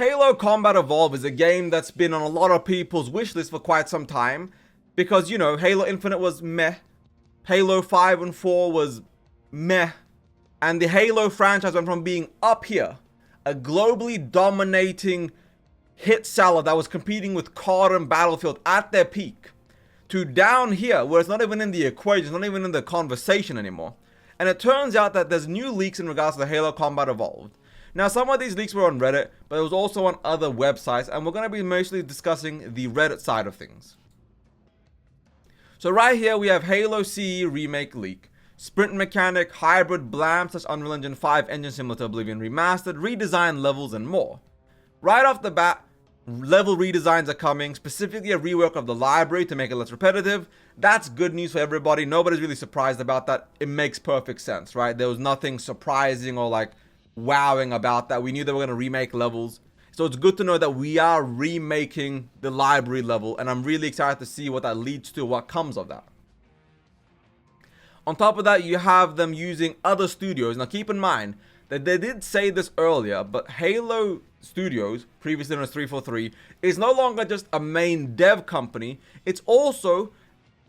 Halo Combat Evolved is a game that's been on a lot of people's wish list for quite some time because, you know, Halo Infinite was meh, Halo 5 and 4 was meh, and the Halo franchise went from being up here, a globally dominating hit seller that was competing with COD and Battlefield at their peak, to down here where it's not even in the equation, it's not even in the conversation anymore. And it turns out that there's new leaks in regards to the Halo Combat Evolved. Now, some of these leaks were on Reddit, but it was also on other websites, and we're going to be mostly discussing the Reddit side of things. So right here, we have Halo CE Remake leak. Sprint mechanic, hybrid Blam/Unreal Engine 5 engine similar to Oblivion remastered, redesigned levels, and more. Right off the bat, level redesigns are coming, specifically a rework of the library to make it less repetitive. That's good news for everybody. Nobody's really surprised about that. It makes perfect sense, right? There was nothing surprising or like wowing about that. We knew they were going to remake levels, so it's good to know that we are remaking the library level, and I'm really excited to see what that leads to, what comes of that. On top of that, you have them using other studios. Now keep in mind that they did say this earlier, but Halo Studios, previously known as 343, is no longer just a main dev company, it's also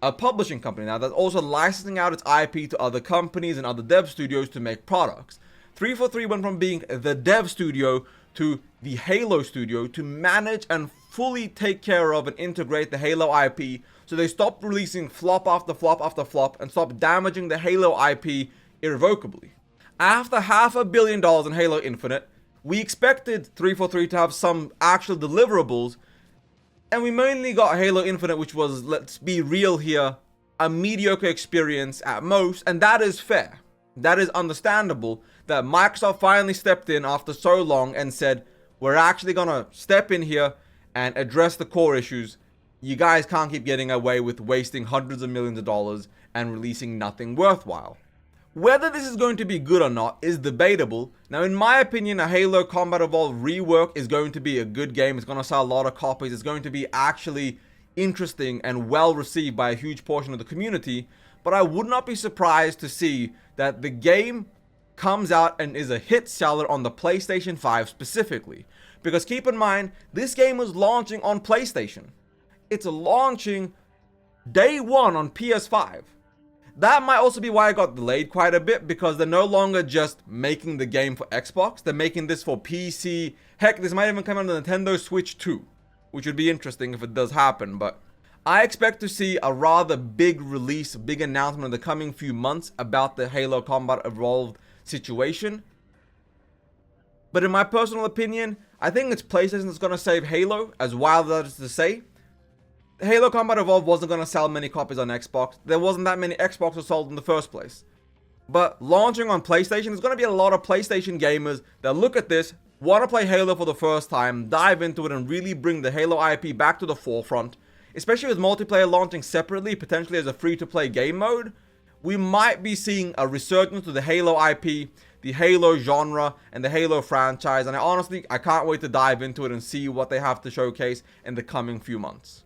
a publishing company now that's also licensing out its IP to other companies and other dev studios to make products. 343 went from being the dev studio to the Halo studio to manage and fully take care of and integrate the Halo IP, so they stopped releasing flop after flop after flop and stopped damaging the Halo IP irrevocably. After $500 million in Halo Infinite, we expected 343 to have some actual deliverables, and we mainly got Halo Infinite, which was, let's be real here, a mediocre experience at most, and that is fair. That is understandable that Microsoft finally stepped in after so long and said, we're actually gonna step in here and address the core issues. You guys can't keep getting away with wasting hundreds of millions of dollars and releasing nothing worthwhile. Whether this is going to be good or not is debatable. Now, in my opinion, a Halo Combat Evolved rework is going to be a good game. It's going to sell a lot of copies. It's going to be actually interesting and well received by a huge portion of the community. But I would not be surprised to see that the game comes out and is a hit seller on the PlayStation 5 specifically. Because keep in mind, this game was launching on PlayStation. It's launching day one on PS5. That might also be why it got delayed quite a bit, because they're no longer just making the game for Xbox, they're making this for PC. Heck, this might even come on the Nintendo Switch too, which would be interesting if it does happen. But I expect to see a rather big release, big announcement in the coming few months about the Halo Combat Evolved situation. But in my personal opinion, I think it's PlayStation that's going to save Halo, as wild as that is to say. Halo Combat Evolved wasn't going to sell many copies on Xbox. There wasn't that many Xboxes sold in the first place. But launching on PlayStation, there's going to be a lot of PlayStation gamers that look at this, want to play Halo for the first time, dive into it, and really bring the Halo IP back to the forefront. Especially with multiplayer launching separately, potentially as a free-to-play game mode, we might be seeing a resurgence to the Halo IP, the Halo genre, and the Halo franchise. And I can't wait to dive into it and see what they have to showcase in the coming few months.